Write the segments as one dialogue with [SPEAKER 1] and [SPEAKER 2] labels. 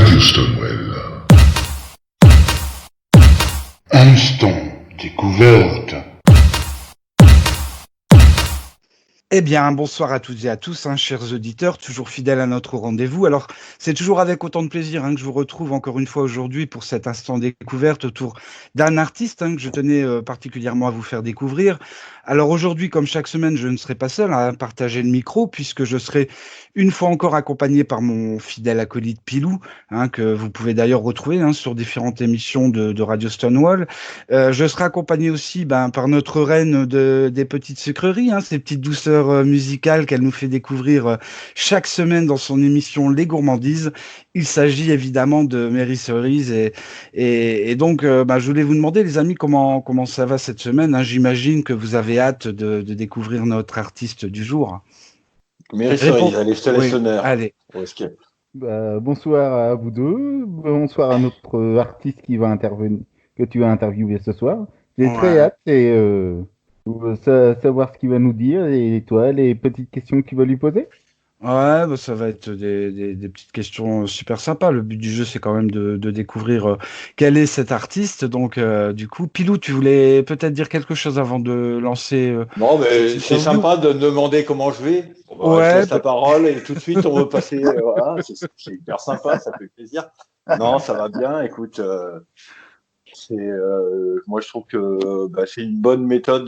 [SPEAKER 1] Radio Stonewall. Instant découverte.
[SPEAKER 2] Eh bien, bonsoir à toutes et à tous, chers auditeurs, toujours fidèles à notre rendez-vous. Alors, c'est toujours avec autant de plaisir que je vous retrouve encore une fois aujourd'hui pour cet instant découverte autour d'un artiste que je tenais particulièrement à vous faire découvrir. Alors aujourd'hui, comme chaque semaine, je ne serai pas seul à partager le micro puisque je serai une fois encore accompagné par mon fidèle acolyte Pilou, que vous pouvez d'ailleurs retrouver sur différentes émissions de Radio Stonewall. Je serai accompagné aussi par notre reine des petites sucreries, ces petites douceurs musicales qu'elle nous fait découvrir chaque semaine dans son émission Les Gourmandises. Il s'agit évidemment de Mary Cerise et donc je voulais vous demander les amis comment ça va cette semaine. J'imagine que vous avez hâte de découvrir notre artiste du jour.
[SPEAKER 3] Mary Cerise, allez, je te laisse l'honneur.
[SPEAKER 2] Allez.
[SPEAKER 4] Bonsoir à vous deux, bonsoir à notre artiste qui va intervenir, que tu vas interviewer ce soir. J'ai très hâte et savoir ce qu'il va nous dire et toi, les petites questions que tu vas lui poser.
[SPEAKER 2] Ouais, ça va être des petites questions super sympas. Le but du jeu, c'est quand même de découvrir quel est cet artiste. Donc, du coup, Pilou, tu voulais peut-être dire quelque chose avant de lancer.
[SPEAKER 3] Non, mais c'est sympa de demander comment je vais. Je laisse la parole et tout de suite, on veut passer. Voilà, c'est hyper sympa, ça fait plaisir. Non, ça va bien. Écoute, moi, je trouve que c'est une bonne méthode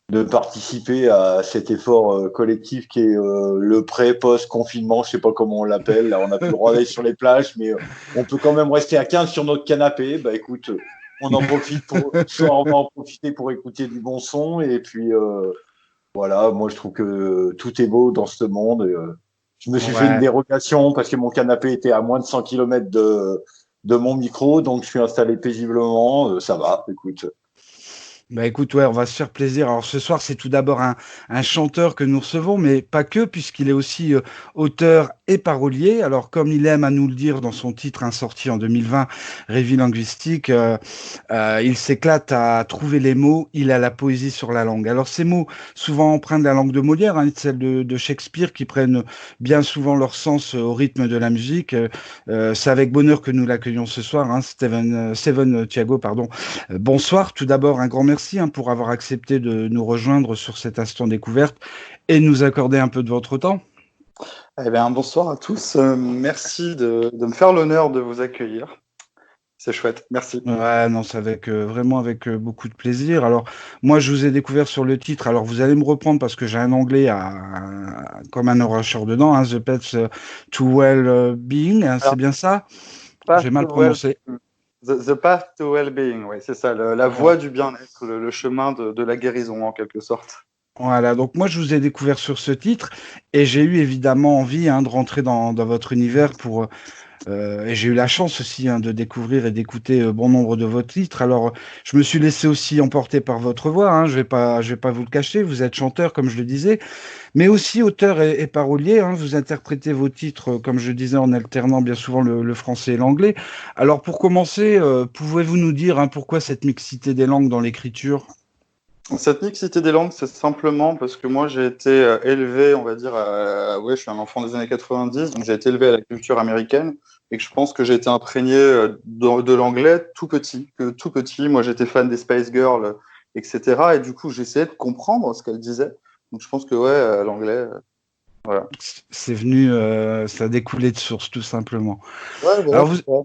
[SPEAKER 3] de participer à cet effort collectif qui est le pré-post-confinement, je sais pas comment on l'appelle. Là, on n'a plus le droit d'aller sur les plages, mais on peut quand même rester à 15 sur notre canapé. Écoute, on en profite on va en profiter pour écouter du bon son. Et puis, voilà, moi, je trouve que tout est beau dans ce monde. Je me suis fait une dérogation parce que mon canapé était à moins de 100 km de mon micro, donc je suis installé paisiblement. Ça va, écoute.
[SPEAKER 2] Écoute, on va se faire plaisir. Alors ce soir, c'est tout d'abord un chanteur que nous recevons, mais pas que, puisqu'il est aussi auteur et parolier. Alors comme il aime à nous le dire dans son titre sorti en 2020, Rêve linguistique, il s'éclate à trouver les mots, il a la poésie sur la langue. Alors ces mots, souvent emprunts de la langue de Molière, celle de Shakespeare, qui prennent bien souvent leur sens au rythme de la musique. C'est avec bonheur que nous l'accueillons ce soir, Seven Thiago, pardon. Bonsoir, tout d'abord un grand merci pour avoir accepté de nous rejoindre sur cet instant découverte et nous accorder un peu de votre temps.
[SPEAKER 5] Eh bien, bonsoir à tous. Merci de me faire l'honneur de vous accueillir. C'est chouette, merci.
[SPEAKER 2] Ouais, non, c'est vraiment avec beaucoup de plaisir. Alors, moi, je vous ai découvert sur le titre. Alors, vous allez me reprendre parce que j'ai un anglais comme un oracheur dedans. The Path to Well-Being, c'est bien ça? J'ai mal prononcé.
[SPEAKER 5] The Path to Well-Being, oui, c'est ça, la voie du bien-être, le chemin de la guérison en quelque sorte.
[SPEAKER 2] Voilà, donc moi je vous ai découvert sur ce titre et j'ai eu évidemment envie de rentrer dans votre univers et j'ai eu la chance aussi de découvrir et d'écouter bon nombre de vos titres. Alors, je me suis laissé aussi emporter par votre voix. Je vais pas vous le cacher. Vous êtes chanteur, comme je le disais, mais aussi auteur et parolier. Vous interprétez vos titres, comme je le disais, en alternant bien souvent le français et l'anglais. Alors, pour commencer, pouvez-vous nous dire pourquoi cette mixité des langues dans l'écriture?
[SPEAKER 5] Cette mixité des langues, c'est simplement parce que moi, j'ai été élevé, on va dire, je suis un enfant des années 90, donc j'ai été élevé à la culture américaine et que je pense que j'ai été imprégné de l'anglais tout petit. Moi, j'étais fan des Spice Girls, etc. Et du coup, j'essayais de comprendre ce qu'elles disaient. Donc, je pense que, l'anglais, voilà.
[SPEAKER 2] C'est venu, ça a découlé de source, tout simplement.
[SPEAKER 5] Ouais, voilà,
[SPEAKER 2] Alors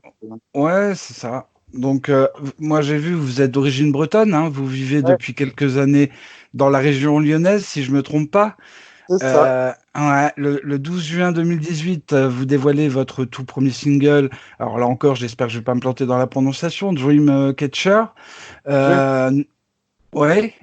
[SPEAKER 2] ouais, c'est ça. Donc, moi, j'ai vu, vous êtes d'origine bretonne, vous vivez depuis quelques années dans la région lyonnaise, si je me trompe pas.
[SPEAKER 5] C'est ça.
[SPEAKER 2] Le 12 juin 2018, vous dévoilez votre tout premier single. Alors là encore, j'espère que je vais pas me planter dans la prononciation, Dreamcatcher. Ouais.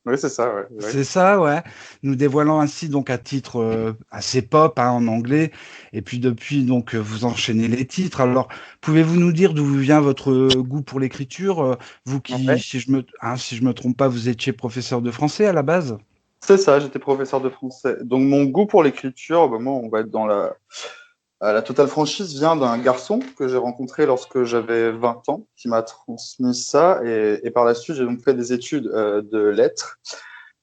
[SPEAKER 5] Oui, c'est ça, ouais.
[SPEAKER 2] C'est ça, ouais. Nous dévoilant ainsi donc un titre assez pop en anglais. Et puis depuis, donc, vous enchaînez les titres. Alors, pouvez-vous nous dire d'où vient votre goût pour l'écriture? Vous qui, si je me trompe pas, vous étiez professeur de français à la base?
[SPEAKER 5] C'est ça, j'étais professeur de français. Donc mon goût pour l'écriture, moi, on va être dans la totale franchise, vient d'un garçon que j'ai rencontré lorsque j'avais 20 ans, qui m'a transmis ça. Et par la suite, j'ai donc fait des études de lettres.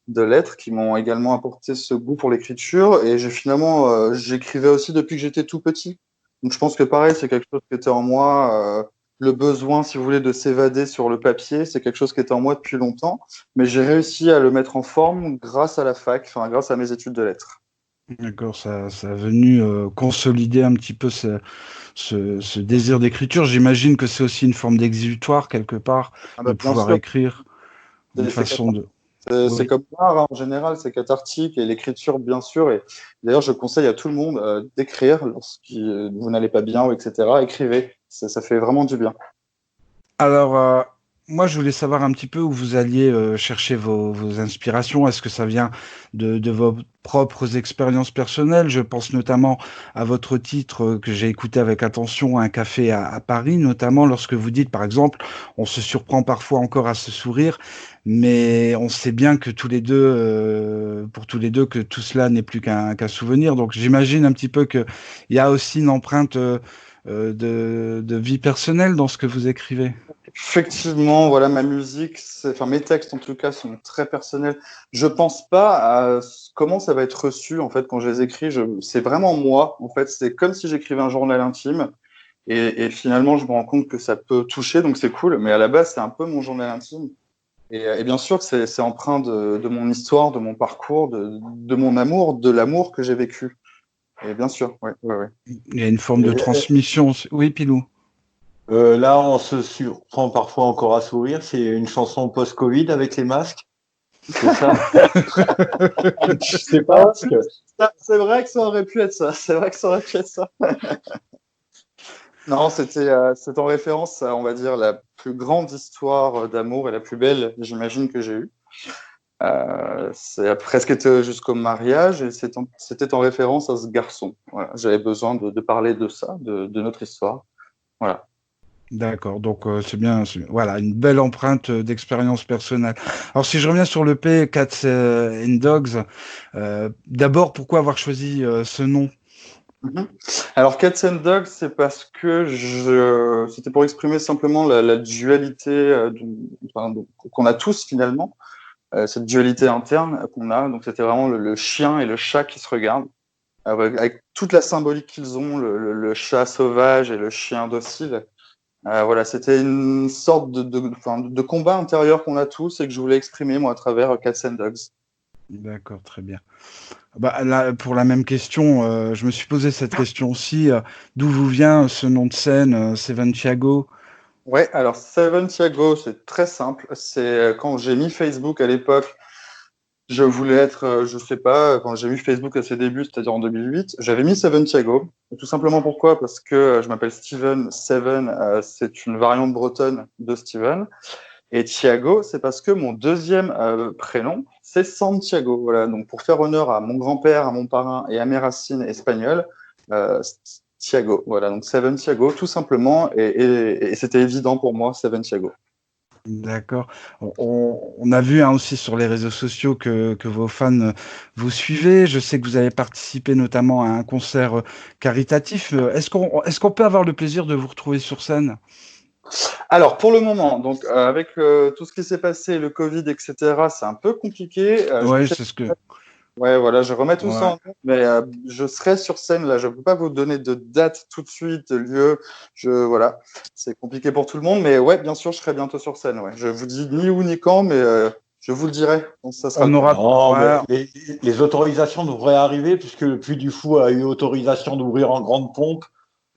[SPEAKER 5] de lettres qui m'ont également apporté ce goût pour l'écriture. Et j'écrivais aussi depuis que j'étais tout petit. Donc je pense que pareil, c'est quelque chose qui était en moi. Le besoin, si vous voulez, de s'évader sur le papier, c'est quelque chose qui était en moi depuis longtemps. Mais j'ai réussi à le mettre en forme grâce à la fac, enfin grâce à mes études de lettres.
[SPEAKER 2] D'accord, ça a venu consolider un petit peu ce désir d'écriture. J'imagine que c'est aussi une forme d'exutoire quelque part,
[SPEAKER 5] Ah
[SPEAKER 2] de
[SPEAKER 5] bah, bien
[SPEAKER 2] pouvoir
[SPEAKER 5] sûr,
[SPEAKER 2] écrire une
[SPEAKER 5] c'est
[SPEAKER 2] façon de.
[SPEAKER 5] c'est
[SPEAKER 2] Oui.
[SPEAKER 5] comme l'art, hein, en général, c'est cathartique et l'écriture, bien sûr. Et d'ailleurs, je conseille à tout le monde d'écrire lorsque vous n'allez pas bien, ou etc. Écrivez, ça fait vraiment du bien.
[SPEAKER 2] Alors, moi, je voulais savoir un petit peu où vous alliez chercher vos inspirations. Est-ce que ça vient de vos propres expériences personnelles? Je pense notamment à votre titre que j'ai écouté avec attention, Un café à Paris, notamment lorsque vous dites, par exemple, on se surprend parfois encore à se sourire, mais on sait bien que tous les deux, pour tous les deux, que tout cela n'est plus qu'un souvenir. Donc, j'imagine un petit peu qu'il y a aussi une empreinte de vie personnelle dans ce que vous écrivez.
[SPEAKER 5] Effectivement, voilà, ma musique, enfin mes textes en tout cas sont très personnels. Je pense pas à comment ça va être reçu en fait quand je les écris. C'est vraiment moi. En fait, c'est comme si j'écrivais un journal intime. Et finalement, je me rends compte que ça peut toucher, donc c'est cool. Mais à la base, c'est un peu mon journal intime. Et bien sûr que c'est empreint de mon histoire, de mon parcours, de mon amour, de l'amour que j'ai vécu. Et bien sûr, ouais, ouais, ouais.
[SPEAKER 2] Il y a une forme de
[SPEAKER 3] Et,
[SPEAKER 2] transmission. Oui, Pilou.
[SPEAKER 3] là, on se surprend parfois encore à sourire. C'est une chanson post-Covid avec les masques. C'est ça? Je sais pas. Parce que...
[SPEAKER 5] C'est vrai que ça aurait pu être ça. C'est vrai que ça aurait pu être ça. Non, c'est en référence à, on va dire, la plus grande histoire d'amour et la plus belle, j'imagine, que j'ai eue. Ça a presque été jusqu'au mariage et c'était en référence à ce garçon. Voilà. J'avais besoin de parler de ça, de notre histoire. Voilà.
[SPEAKER 2] D'accord, donc voilà, une belle empreinte d'expérience personnelle. Alors si je reviens sur le P, Cats and Dogs, d'abord, pourquoi avoir choisi ce nom?
[SPEAKER 5] Mhm. Alors, Cats and Dogs, c'est parce que c'était pour exprimer simplement la dualité qu'on a tous finalement, cette dualité interne qu'on a. Donc, c'était vraiment le chien et le chat qui se regardent, avec toute la symbolique qu'ils ont, le chat sauvage et le chien docile. Voilà, c'était une sorte de combat intérieur qu'on a tous et que je voulais exprimer, moi, à travers Cats and Dogs.
[SPEAKER 2] D'accord, très bien. Bah, là, pour la même question, je me suis posé cette question aussi. D'où vous vient ce nom de scène, Seven Thiago?
[SPEAKER 5] Ouais, alors Seven Thiago, c'est très simple. C'est quand j'ai mis Facebook à l'époque, je voulais être, je sais pas, quand j'ai mis Facebook à ses débuts, c'est-à-dire en 2008, j'avais mis Seven Thiago. Et tout simplement pourquoi? Parce que je m'appelle Steven. Seven, c'est une variante bretonne de Steven. Et Thiago, c'est parce que mon deuxième prénom, c'est Santiago. Voilà, donc pour faire honneur à mon grand-père, à mon parrain et à mes racines espagnoles, euh, Thiago. Voilà, donc Seven Thiago, tout simplement. Et c'était évident pour moi, Seven Thiago.
[SPEAKER 2] D'accord. On a vu hein, aussi sur les réseaux sociaux que vos fans vous suivez. Je sais que vous avez participé notamment à un concert caritatif. Est-ce qu'on peut avoir le plaisir de vous retrouver sur scène?
[SPEAKER 5] Alors, pour le moment, donc avec tout ce qui s'est passé, le Covid, etc., c'est un peu compliqué.
[SPEAKER 2] Ouais, c'est ce que.
[SPEAKER 5] Ouais, voilà, je remets tout ça en
[SPEAKER 2] Ouais.
[SPEAKER 5] ordre, mais je serai sur scène là. Je ne peux pas vous donner de date tout de suite, de lieu. Voilà, c'est compliqué pour tout le monde, mais ouais, bien sûr, je serai bientôt sur scène. Ouais. Je vous dis ni où ni quand, mais je vous le dirai quand ça sera
[SPEAKER 2] On
[SPEAKER 5] le temps.
[SPEAKER 2] aura.
[SPEAKER 3] Non, mais
[SPEAKER 2] Ouais,
[SPEAKER 3] les autorisations devraient arriver puisque le Puy du Fou a eu autorisation d'ouvrir en grande pompe.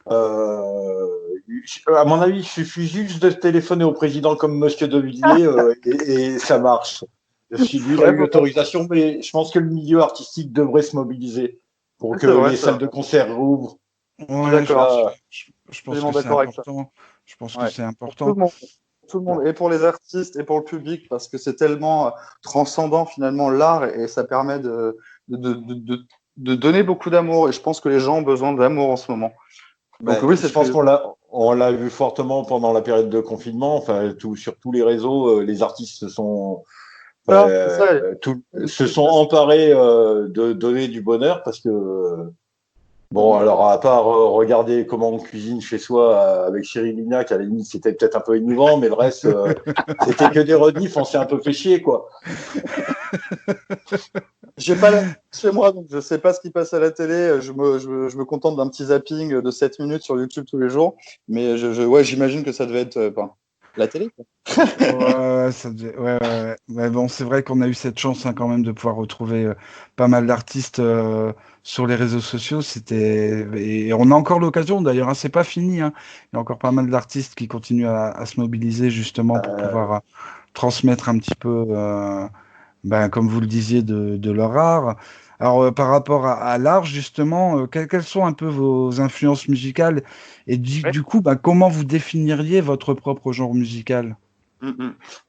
[SPEAKER 3] Euh, à mon avis, il suffit juste de téléphoner au président comme Monsieur De Villiers et ça marche. Si lui, il a
[SPEAKER 5] Ouais,
[SPEAKER 3] eu l'autorisation, mais je pense que le milieu artistique devrait se mobiliser pour que
[SPEAKER 5] c'est vrai,
[SPEAKER 3] les
[SPEAKER 5] c'est
[SPEAKER 3] salles
[SPEAKER 5] vrai.
[SPEAKER 3] de concert rouvrent.
[SPEAKER 5] Je suis
[SPEAKER 2] ouais,
[SPEAKER 5] d'accord.
[SPEAKER 2] je pense
[SPEAKER 5] Absolument
[SPEAKER 2] que c'est
[SPEAKER 5] d'accord avec ça.
[SPEAKER 2] important. Je pense que
[SPEAKER 5] Ouais.
[SPEAKER 2] c'est
[SPEAKER 5] Pour tout
[SPEAKER 2] important.
[SPEAKER 5] le monde. Tout le monde, et pour les artistes et pour le public, parce que c'est tellement transcendant finalement l'art et ça permet de donner beaucoup d'amour. Et je pense que les gens ont besoin d'amour en ce moment. Donc
[SPEAKER 3] Ben,
[SPEAKER 5] oui,
[SPEAKER 3] je
[SPEAKER 5] c'est
[SPEAKER 3] pense
[SPEAKER 5] très.
[SPEAKER 3] qu'on l'a vu fortement pendant la période de confinement. Enfin, sur tous les réseaux, les artistes
[SPEAKER 5] Voilà, c'est ça.
[SPEAKER 3] se sont emparés de donner du bonheur parce que Bon, alors à part regarder comment on cuisine chez soi avec Cyril Lignac, à la limite, c'était peut-être un peu émouvant, mais le reste, c'était que des rediffs, on s'est un peu fait chier, quoi.
[SPEAKER 5] J'ai pas la chez moi, donc je sais pas ce qui passe à la télé. Je me contente d'un petit zapping de 7 minutes sur YouTube tous les jours. Mais ouais, j'imagine que ça devait être la télé, quoi.
[SPEAKER 2] Ouais, ouais. Mais bon, c'est vrai qu'on a eu cette chance quand même de pouvoir retrouver pas mal d'artistes sur les réseaux sociaux. Et on a encore l'occasion d'ailleurs, hein, c'est pas fini, hein. Il y a encore pas mal d'artistes qui continuent à se mobiliser justement pour pouvoir transmettre un petit peu, comme vous le disiez, de leur art. Alors, par rapport à l'art, justement, quelles sont un peu vos influences musicales et
[SPEAKER 5] Ouais.
[SPEAKER 2] du coup, comment vous définiriez votre propre genre musical?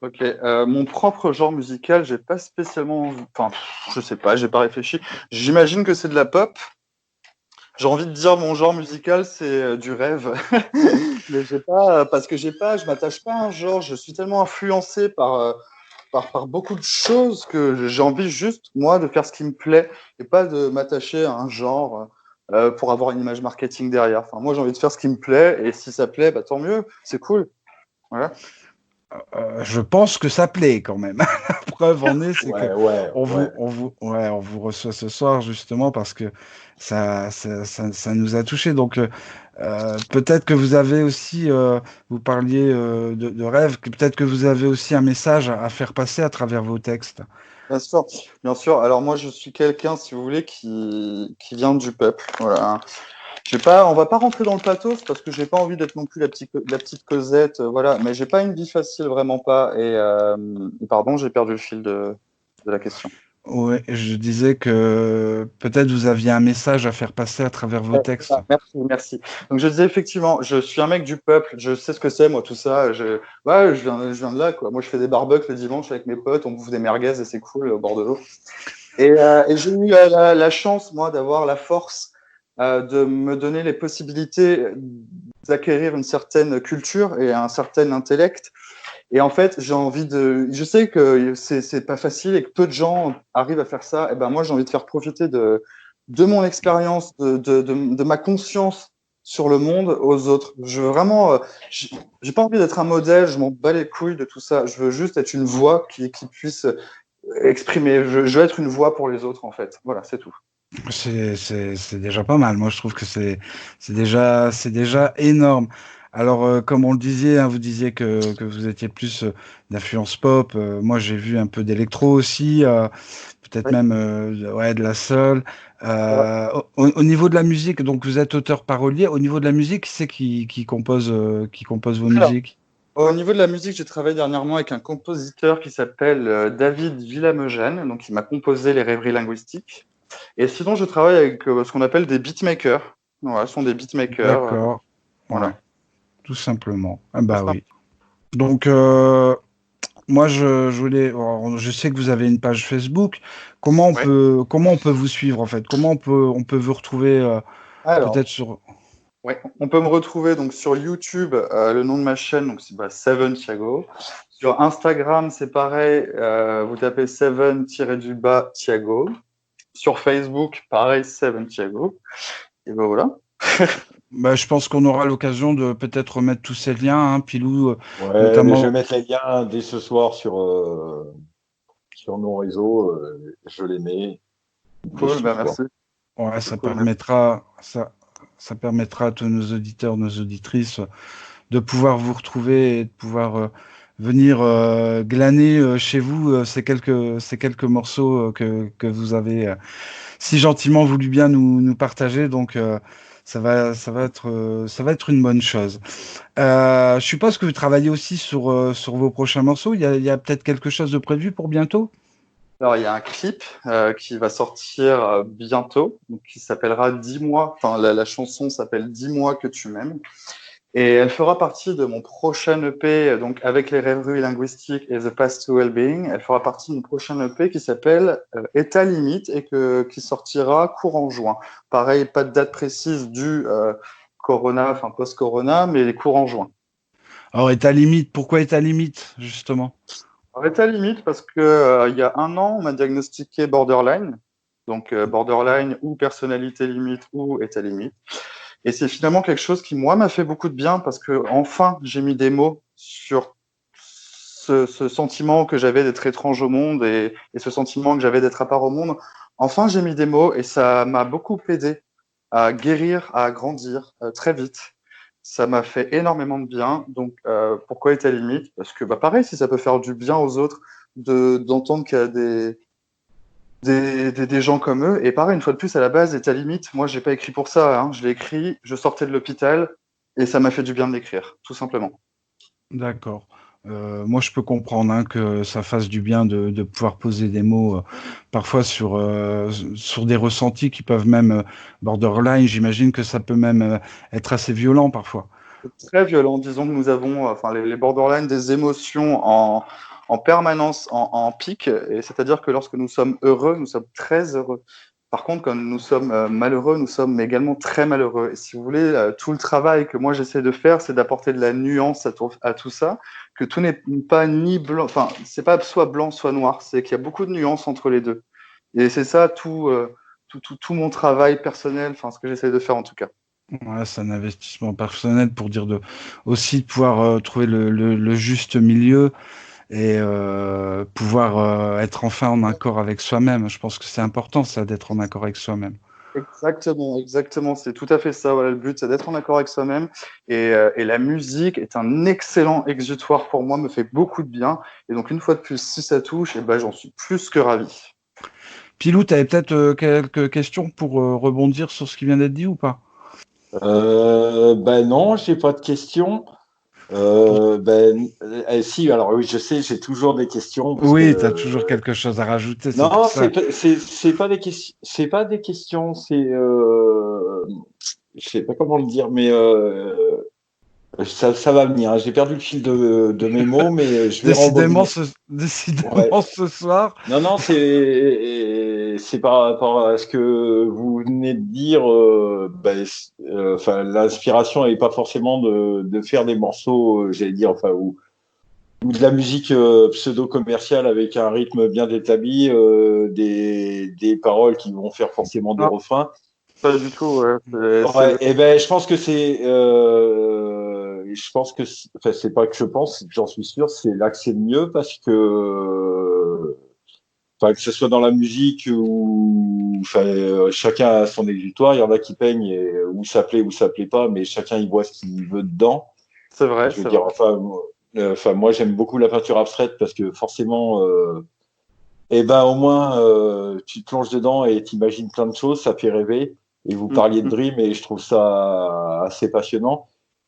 [SPEAKER 5] Ok. Mon propre genre musical, j'ai pas spécialement. Enfin, je sais pas, j'ai pas réfléchi. J'imagine que c'est de la pop. J'ai envie de dire mon genre musical, c'est du rêve. Mais j'ai pas, parce que je m'attache pas à un genre. Je suis tellement influencé par beaucoup de choses que j'ai envie juste, moi, de faire ce qui me plaît et pas de m'attacher à un genre pour avoir une image marketing derrière. Enfin, moi, j'ai envie de faire ce qui me plaît et si ça plaît, bah, tant mieux, c'est cool. Voilà.
[SPEAKER 2] Je pense que ça plaît quand même. La preuve en est, c'est que
[SPEAKER 3] Ouais.
[SPEAKER 2] on vous reçoit ce soir justement parce que ça nous a touchés. Donc peut-être que vous avez aussi, vous parliez de rêve, que peut-être que vous avez aussi un message à faire passer à travers vos textes.
[SPEAKER 5] Bien sûr, bien sûr. Alors moi, je suis quelqu'un, si vous voulez, qui vient du peuple. Voilà. On va pas rentrer dans le pathos parce que j'ai pas envie d'être non plus la petite Cosette, voilà. Mais j'ai pas une vie facile, vraiment pas. Pardon, j'ai perdu le fil de la question.
[SPEAKER 2] Ouais, je disais que peut-être vous aviez un message à faire passer à travers vos
[SPEAKER 5] Ouais,
[SPEAKER 2] textes.
[SPEAKER 5] merci, merci. Donc je disais effectivement, je suis un mec du peuple, je sais ce que c'est moi tout ça. Je viens de là quoi. Moi je fais des barbecues le dimanche avec mes potes, on bouffe des merguez et c'est cool au bord de l'eau. Et j'ai eu la chance moi d'avoir la force de me donner les possibilités d'acquérir une certaine culture et un certain intellect. Et en fait, je sais que c'est pas facile et que peu de gens arrivent à faire ça. Et ben moi, j'ai envie de faire profiter de mon expérience, de ma conscience sur le monde aux autres. Je veux vraiment, j'ai pas envie d'être un modèle. Je m'en bats les couilles de tout ça. Je veux juste être une voix qui puisse exprimer. Je veux être une voix pour les autres en fait. Voilà, c'est tout.
[SPEAKER 2] C'est déjà pas mal. Moi, je trouve que c'est déjà énorme. Alors, comme on le disait, hein, vous disiez que vous étiez plus d'influence pop. Moi, j'ai vu un peu d'électro aussi, peut-être
[SPEAKER 5] Ouais,
[SPEAKER 2] même ouais, de la soul.
[SPEAKER 5] voilà.
[SPEAKER 2] Au niveau de la musique, donc vous êtes auteur-parolier. Au niveau de la musique, qui c'est qui compose vos
[SPEAKER 5] Alors,
[SPEAKER 2] musiques?
[SPEAKER 5] au niveau de la musique, j'ai travaillé dernièrement avec un compositeur qui s'appelle David Villamejane, donc il m'a composé les rêveries linguistiques. Et sinon, je travaille avec ce qu'on appelle des beatmakers. Voilà, ce sont des beatmakers.
[SPEAKER 2] D'accord. Ouais,
[SPEAKER 5] Voilà.
[SPEAKER 2] tout simplement. Ah bah
[SPEAKER 5] Enfin,
[SPEAKER 2] oui. Donc, moi, je voulais. Alors, je sais que vous avez une page Facebook.
[SPEAKER 5] ouais.
[SPEAKER 2] Comment on peut vous suivre en fait? On peut vous retrouver
[SPEAKER 5] Alors,
[SPEAKER 2] peut-être sur.
[SPEAKER 5] ouais, on peut me retrouver donc sur YouTube, le nom de ma chaîne, donc c'est Seven Thiago. Sur Instagram, c'est pareil, vous tapez Seven-du-bas Thiago. Sur Facebook, pareil, Seven Thiago. Et ben voilà.
[SPEAKER 2] Bah, je pense qu'on aura l'occasion de peut-être remettre tous ces liens, hein, Pilou,
[SPEAKER 3] Ouais, mais je vais
[SPEAKER 2] notamment.
[SPEAKER 3] mettre les liens dès ce soir sur nos réseaux. Je les mets dès
[SPEAKER 5] Cool,
[SPEAKER 3] ce
[SPEAKER 5] bah
[SPEAKER 3] soir.
[SPEAKER 5] merci.
[SPEAKER 2] Ouais,
[SPEAKER 5] C'est cool, merci.
[SPEAKER 2] ça permettra à tous nos auditeurs, nos auditrices de pouvoir vous retrouver et de pouvoir venir glaner chez vous ces quelques morceaux que vous avez si gentiment voulu bien nous partager. Donc, ça va être une bonne chose. Je suppose que vous travaillez aussi sur vos prochains morceaux. Il y a peut-être quelque chose de prévu pour bientôt?
[SPEAKER 5] Alors, il y a un clip qui va sortir bientôt, donc, qui s'appellera 10 mois. Enfin, la chanson s'appelle 10 mois que tu m'aimes. Et elle fera partie de mon prochain EP, donc avec les rêveries linguistiques et The Path to Wellbeing. Elle fera partie de mon prochain EP qui s'appelle État limite et qui sortira courant juin. Pareil, pas de date précise du Corona, enfin post-Corona, mais courant juin.
[SPEAKER 2] Alors, est à limite. Pourquoi est à limite, justement?
[SPEAKER 5] Alors, État limite parce que il y a un an, on m'a diagnostiqué borderline. Donc borderline ou personnalité limite ou état limite. Et c'est finalement quelque chose qui, moi, m'a fait beaucoup de bien parce que enfin j'ai mis des mots sur ce sentiment que j'avais d'être étrange au monde et ce sentiment que j'avais d'être à part au monde. Enfin, j'ai mis des mots et ça m'a beaucoup aidé à guérir, à grandir très vite. Ça m'a fait énormément de bien. Donc, pourquoi état limite? Parce que, pareil, si ça peut faire du bien aux autres d'entendre qu'il y a des gens comme eux. Et pareil, une fois de plus, à la base, état limite, moi, j'ai pas écrit pour ça. Hein. Je l'ai écrit, je sortais de l'hôpital et ça m'a fait du bien de l'écrire, tout simplement.
[SPEAKER 2] D'accord. Moi, je peux comprendre hein, que ça fasse du bien de pouvoir poser des mots parfois sur des ressentis qui peuvent même borderline. J'imagine que ça peut même être assez violent parfois.
[SPEAKER 5] C'est très violent. Disons que nous avons, enfin, les borderline, des émotions en permanence, en pic. Et c'est-à-dire que lorsque nous sommes heureux, nous sommes très heureux. Par contre, quand nous sommes malheureux, nous sommes également très malheureux. Et si vous voulez, tout le travail que moi j'essaie de faire, c'est d'apporter de la nuance à tout ça, que tout n'est pas ni blanc, enfin, c'est pas soit blanc, soit noir, c'est qu'il y a beaucoup de nuances entre les deux. Et c'est ça tout mon travail personnel, enfin, ce que j'essaie de faire en tout cas.
[SPEAKER 2] Ouais, c'est un investissement personnel pour dire aussi de pouvoir trouver le juste milieu et pouvoir être enfin en accord avec soi-même. Je pense que c'est important ça d'être en accord avec soi-même.
[SPEAKER 5] Exactement, exactement. C'est tout à fait ça. Voilà, le but, c'est d'être en accord avec soi-même. Et la musique est un excellent exutoire pour moi, me fait beaucoup de bien. Et donc, une fois de plus, si ça touche, j'en suis plus que ravi.
[SPEAKER 2] Pilou, tu avais peut-être quelques questions pour rebondir sur ce qui vient d'être dit ou pas?
[SPEAKER 3] Non, j'ai pas de questions. Si, alors oui, je sais, j'ai toujours des questions parce
[SPEAKER 2] Oui,
[SPEAKER 3] que
[SPEAKER 2] tu as toujours quelque chose à rajouter, c'est pour
[SPEAKER 3] non,
[SPEAKER 2] ça.
[SPEAKER 3] c'est pas des questions, c'est pas des questions, je sais pas comment le dire, mais ça va venir. Hein. J'ai perdu le fil de mes mots, mais je vais
[SPEAKER 2] Décidément,
[SPEAKER 3] rebondir.
[SPEAKER 2] décidément ce soir.
[SPEAKER 3] Non, c'est par rapport à ce que vous venez de dire. Enfin, l'inspiration n'est pas forcément de faire des morceaux, j'allais dire, enfin, ou de la musique pseudo-commerciale avec un rythme bien établi, des paroles qui vont faire forcément des
[SPEAKER 5] Non,
[SPEAKER 3] refrains.
[SPEAKER 5] pas du tout. Ouais.
[SPEAKER 3] Ouais, et ben, je pense que enfin, c'est pas que je pense, j'en suis sûr, c'est là que c'est le mieux parce que, enfin, que ce soit dans la musique ou, enfin, chacun a son exutoire. Il y en a qui peignent ou ça plaît pas, mais chacun y voit ce qu'il veut dedans.
[SPEAKER 5] C'est vrai,
[SPEAKER 3] Je veux
[SPEAKER 5] c'est
[SPEAKER 3] dire,
[SPEAKER 5] vrai.
[SPEAKER 3] enfin, moi, j'aime beaucoup la peinture abstraite parce que forcément, eh ben, au moins, tu te plonges dedans et t'imagines plein de choses, ça fait rêver. Et vous parliez de Dream et je trouve ça assez passionnant.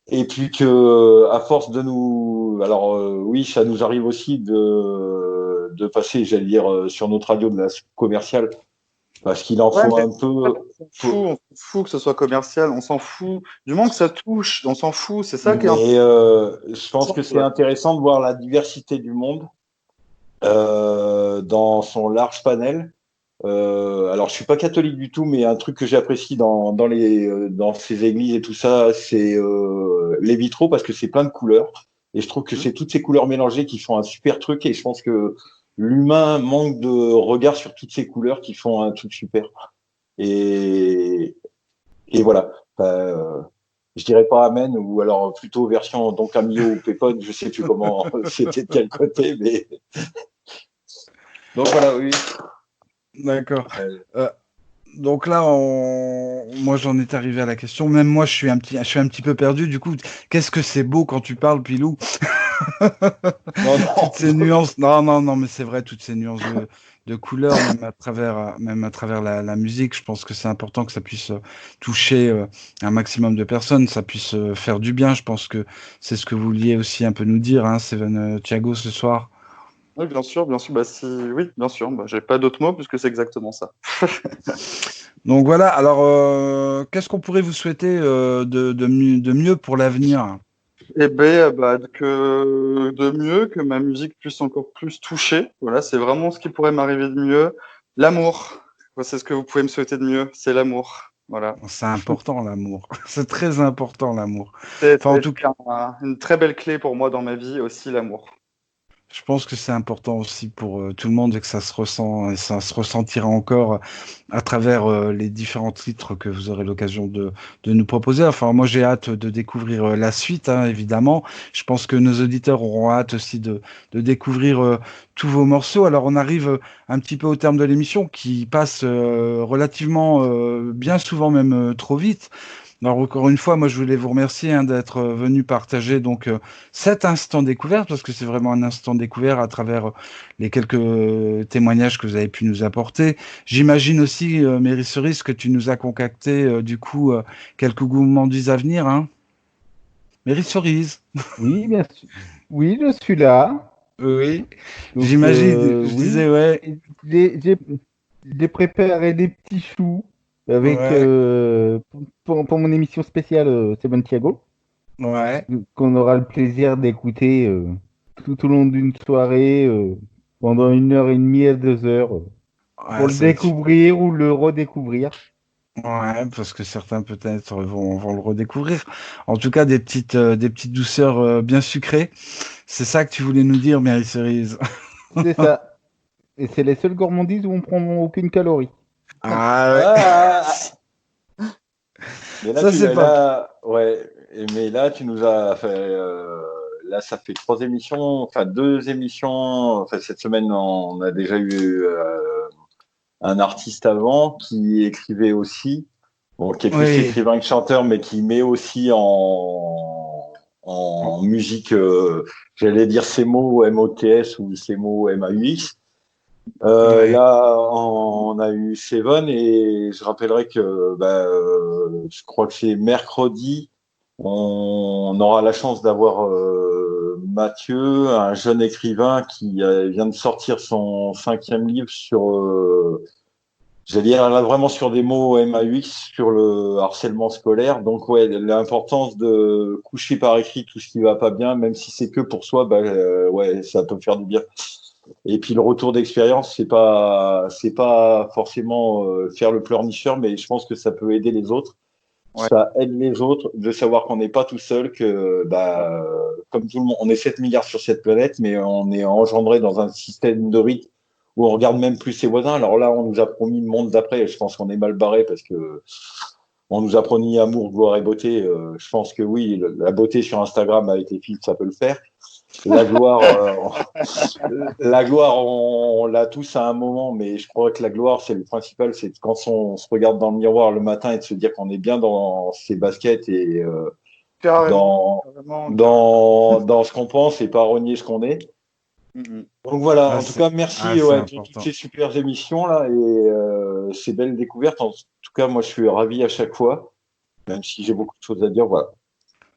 [SPEAKER 3] Et puis que, à force de nous, alors oui, ça nous arrive aussi de passer, j'allais dire, sur notre radio de la commerciale, parce qu'il en
[SPEAKER 5] Ouais,
[SPEAKER 3] faut
[SPEAKER 5] mais
[SPEAKER 3] un peu.
[SPEAKER 5] on s'en fout que ce soit commercial, on s'en fout. Du moment que ça touche, on s'en fout. C'est ça qui est
[SPEAKER 3] Mais je pense que c'est
[SPEAKER 5] important.
[SPEAKER 3] intéressant de voir la diversité du monde dans son large panel. Alors, je suis pas catholique du tout, mais un truc que j'apprécie dans ces églises et tout ça, c'est les vitraux parce que c'est plein de couleurs. Et je trouve que c'est toutes ces couleurs mélangées qui font un super truc. Et je pense que l'humain manque de regard sur toutes ces couleurs qui font un truc super. Et, et voilà. Je dirais pas amen ou alors plutôt version Don Camillo ou Pépone. Je sais plus comment c'était de quel côté, mais donc voilà, oui.
[SPEAKER 2] D'accord. Donc là, moi, j'en étais arrivé à la question. Même moi, je suis un petit peu perdu. Du coup, qu'est-ce que c'est beau quand tu parles, Pilou?
[SPEAKER 3] Non,
[SPEAKER 2] Toutes ces nuances. Non, mais c'est vrai, toutes ces nuances de couleurs, même à travers la musique. Je pense que c'est important que ça puisse toucher un maximum de personnes, ça puisse faire du bien. Je pense que c'est ce que vous vouliez aussi un peu nous dire, hein, Seven Thiago, ce soir.
[SPEAKER 5] Oui, bien sûr, bien sûr. Oui, bien sûr. J'ai pas d'autres mots puisque c'est exactement ça.
[SPEAKER 2] Donc voilà, alors qu'est-ce qu'on pourrait vous souhaiter de mieux pour l'avenir?
[SPEAKER 5] Que de mieux, que ma musique puisse encore plus toucher. Voilà, c'est vraiment ce qui pourrait m'arriver de mieux. L'amour. C'est ce que vous pouvez me souhaiter de mieux, c'est l'amour. Voilà.
[SPEAKER 2] C'est important l'amour, c'est très important l'amour.
[SPEAKER 5] C'est
[SPEAKER 2] Enfin, en tout cas,
[SPEAKER 5] une très belle clé pour moi dans ma vie aussi, l'amour.
[SPEAKER 2] Je pense que c'est important aussi pour tout le monde et que ça se ressent et ça se ressentira encore à travers les différents titres que vous aurez l'occasion de nous proposer. Enfin, moi, j'ai hâte de découvrir la suite, hein, évidemment. Je pense que nos auditeurs auront hâte aussi de découvrir tous vos morceaux. Alors, on arrive un petit peu au terme de l'émission qui passe relativement bien souvent, même trop vite. Alors encore une fois, moi je voulais vous remercier d'être venu partager donc cet instant découverte parce que c'est vraiment un instant découvert à travers les quelques témoignages que vous avez pu nous apporter. J'imagine aussi, Mary Cerise, que tu nous as concocté du coup quelques gourmandises à venir, hein. Mary Cerise.
[SPEAKER 4] Oui, bien sûr. Oui, je suis là.
[SPEAKER 2] Oui.
[SPEAKER 4] Donc,
[SPEAKER 2] J'imagine. Je
[SPEAKER 4] oui,
[SPEAKER 2] disais ouais.
[SPEAKER 4] j'ai préparé des petits choux avec
[SPEAKER 2] Ouais.
[SPEAKER 4] pour mon émission spéciale Santiago,
[SPEAKER 2] Ouais.
[SPEAKER 4] qu'on aura le plaisir d'écouter tout au long d'une soirée pendant 1 heure et demie à 2 heures
[SPEAKER 2] Ouais,
[SPEAKER 4] pour le
[SPEAKER 2] ça va être
[SPEAKER 4] découvrir ou le redécouvrir.
[SPEAKER 2] Ouais, parce que certains peut-être vont le redécouvrir. En tout cas, des petites douceurs bien sucrées. C'est ça que tu voulais nous dire, Mary Cerise.
[SPEAKER 4] C'est ça. Et c'est les seules gourmandises où on prend aucune calorie.
[SPEAKER 2] Ah ouais.
[SPEAKER 3] Ah, mais là,
[SPEAKER 2] Ça, c'est pas.
[SPEAKER 3] ouais. Mais là, tu nous as fait. Là, ça fait 3 émissions, enfin 2 émissions. Enfin, cette semaine, on a déjà eu un artiste avant qui écrivait aussi, bon, qui est plus
[SPEAKER 2] Oui.
[SPEAKER 3] écrivain que chanteur, mais qui met aussi en musique, j'allais dire ces mots MOTS ou ces mots MAUX.
[SPEAKER 2] Ouais.
[SPEAKER 3] Là, on a eu Seven et je rappellerai que je crois que c'est mercredi. On aura la chance d'avoir Mathieu, un jeune écrivain qui vient de sortir son 5e livre sur, j'allais dire là vraiment sur des mots MAUX, sur le harcèlement scolaire. Donc ouais, l'importance de coucher par écrit tout ce qui va pas bien, même si c'est que pour soi, ouais, ça peut faire du bien. Et puis le retour d'expérience, c'est pas forcément faire le pleurnicheur, mais je pense que ça peut aider les autres.
[SPEAKER 5] Ouais.
[SPEAKER 3] Ça aide les autres de savoir qu'on n'est pas tout seul, que comme tout le monde, on est 7 milliards sur cette planète, mais on est engendré dans un système de rythme où on regarde même plus ses voisins. Alors là, on nous a promis le monde d'après, et je pense qu'on est mal barré parce que on nous a promis amour, gloire et beauté. Je pense que oui, la beauté sur Instagram avec les filtres, ça peut le faire. La gloire, la gloire, on l'a tous à un moment, mais je crois que la gloire, c'est le principal, c'est quand on se regarde dans le miroir le matin et de se dire qu'on est bien dans ses baskets et
[SPEAKER 5] Carrément,
[SPEAKER 3] dans ce qu'on pense et pas renier ce qu'on est.
[SPEAKER 5] Mhm.
[SPEAKER 3] Donc voilà,
[SPEAKER 2] Ah,
[SPEAKER 3] en tout cas,
[SPEAKER 2] c'est
[SPEAKER 3] merci
[SPEAKER 2] c'est
[SPEAKER 3] pour toutes
[SPEAKER 2] important.
[SPEAKER 3] ces super émissions là et ces belles découvertes. En tout cas, moi, je suis ravi à chaque fois, même si j'ai beaucoup de choses à dire. Voilà.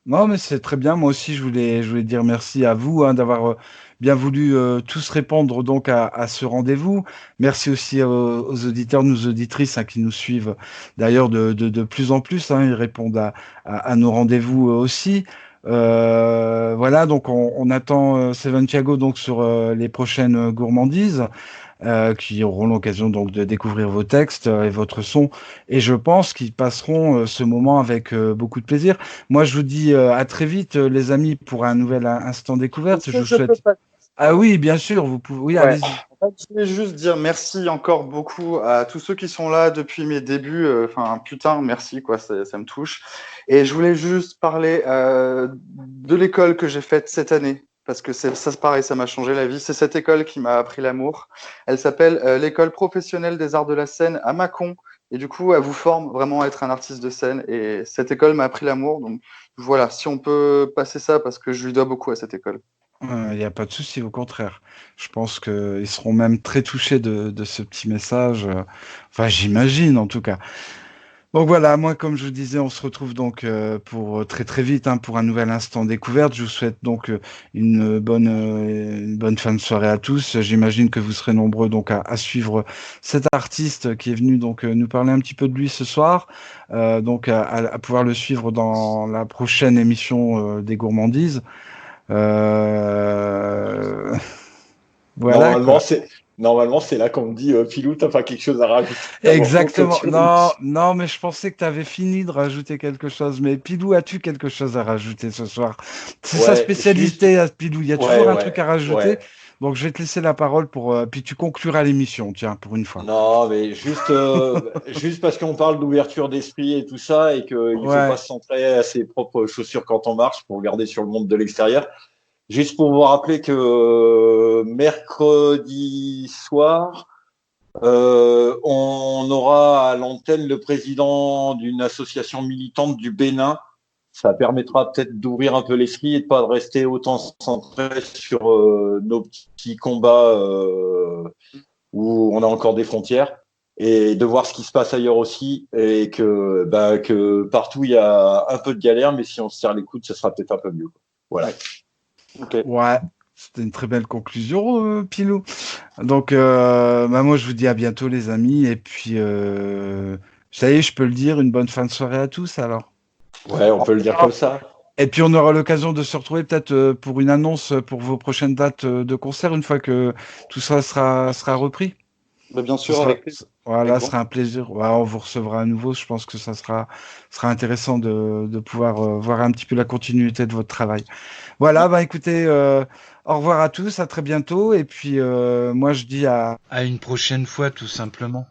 [SPEAKER 2] Non, mais c'est très bien. Moi aussi, je voulais dire merci à vous d'avoir bien voulu tous répondre donc à ce rendez-vous. Merci aussi aux auditeurs, nos auditrices qui nous suivent d'ailleurs de plus en plus. Ils répondent à nos rendez-vous aussi. Voilà, donc on attend Seven Thiago donc sur les prochaines gourmandises qui auront l'occasion donc de découvrir vos textes et votre son. Et je pense qu'ils passeront ce moment avec beaucoup de plaisir. Moi, je vous dis à très vite, les amis, pour un nouvel instant découverte.
[SPEAKER 5] Est-ce
[SPEAKER 2] Je
[SPEAKER 5] que
[SPEAKER 2] vous
[SPEAKER 5] je peux
[SPEAKER 2] souhaite.
[SPEAKER 5] pas...
[SPEAKER 2] Ah oui, bien sûr, vous pouvez. Oui,
[SPEAKER 5] Ouais.
[SPEAKER 2] allez-y.
[SPEAKER 5] En fait, je voulais juste dire merci encore beaucoup à tous ceux qui sont là depuis mes débuts. Enfin, putain, merci, quoi, ça me touche. Et je voulais juste parler de l'école que j'ai faite cette année, parce que ça, pareil, ça m'a changé la vie. C'est cette école qui m'a appris l'amour. Elle s'appelle l'École professionnelle des arts de la scène à Mâcon. Et du coup, elle vous forme vraiment à être un artiste de scène. Et cette école m'a appris l'amour. Donc voilà, si on peut passer ça, parce que je lui dois beaucoup à cette école.
[SPEAKER 2] Il n'y a pas de souci, au contraire. Je pense qu'ils seront même très touchés de ce petit message. Enfin, j'imagine en tout cas. Donc voilà, moi, comme je vous disais, on se retrouve donc pour très très vite pour un nouvel instant découverte. Je vous souhaite donc une bonne fin de soirée à tous. J'imagine que vous serez nombreux donc à suivre cet artiste qui est venu donc nous parler un petit peu de lui ce soir. Donc à pouvoir le suivre dans la prochaine émission des Gourmandises. Euh, Voilà
[SPEAKER 3] Normalement,
[SPEAKER 2] quoi.
[SPEAKER 3] c'est Normalement, c'est là qu'on me dit Pilou, t'as pas quelque chose à rajouter avant
[SPEAKER 2] Exactement.
[SPEAKER 3] qu'on clôture
[SPEAKER 2] Non, non, mais je pensais que tu avais fini de rajouter quelque chose. Mais Pilou, as-tu quelque chose à rajouter ce soir? C'est sa
[SPEAKER 3] Ouais,
[SPEAKER 2] spécialité à Pilou. Il y a toujours un
[SPEAKER 3] ouais,
[SPEAKER 2] truc à rajouter.
[SPEAKER 3] ouais.
[SPEAKER 2] Donc, je vais te laisser la parole pour. Puis tu concluras l'émission, tiens, pour une fois.
[SPEAKER 3] Non, mais juste parce qu'on parle d'ouverture d'esprit et tout ça, et qu'il ne faut
[SPEAKER 2] Ouais.
[SPEAKER 3] pas se centrer à ses propres chaussures quand on marche pour regarder sur le monde de l'extérieur. Juste pour vous rappeler que mercredi soir, on aura à l'antenne le président d'une association militante du Bénin. Ça permettra peut-être d'ouvrir un peu l'esprit et de pas rester autant centré sur nos petits combats où on a encore des frontières et de voir ce qui se passe ailleurs aussi et que partout il y a un peu de galère, mais si on se serre les coudes, ça sera peut-être un peu mieux. Voilà.
[SPEAKER 5] Ok.
[SPEAKER 2] Ouais. C'était une très belle conclusion, Pilou. Donc, moi, je vous dis à bientôt, les amis. Et puis, ça y est, je peux le dire, une bonne fin de soirée à tous, alors.
[SPEAKER 3] Ouais, on peut le dire comme ça.
[SPEAKER 2] Et puis, on aura l'occasion de se retrouver peut-être pour une annonce pour vos prochaines dates de concert une fois que tout ça sera repris.
[SPEAKER 5] Bah, bien
[SPEAKER 2] Ce
[SPEAKER 5] sûr,
[SPEAKER 2] sera-
[SPEAKER 5] avec plaisir.
[SPEAKER 2] Voilà,
[SPEAKER 5] Avec
[SPEAKER 2] ce sera un plaisir. Ouais, on vous recevra à nouveau. Je pense que ça sera intéressant de pouvoir voir un petit peu la continuité de votre travail. Voilà, bah écoutez, au revoir à tous, à très bientôt. Et puis, moi, je dis à une prochaine fois, tout simplement.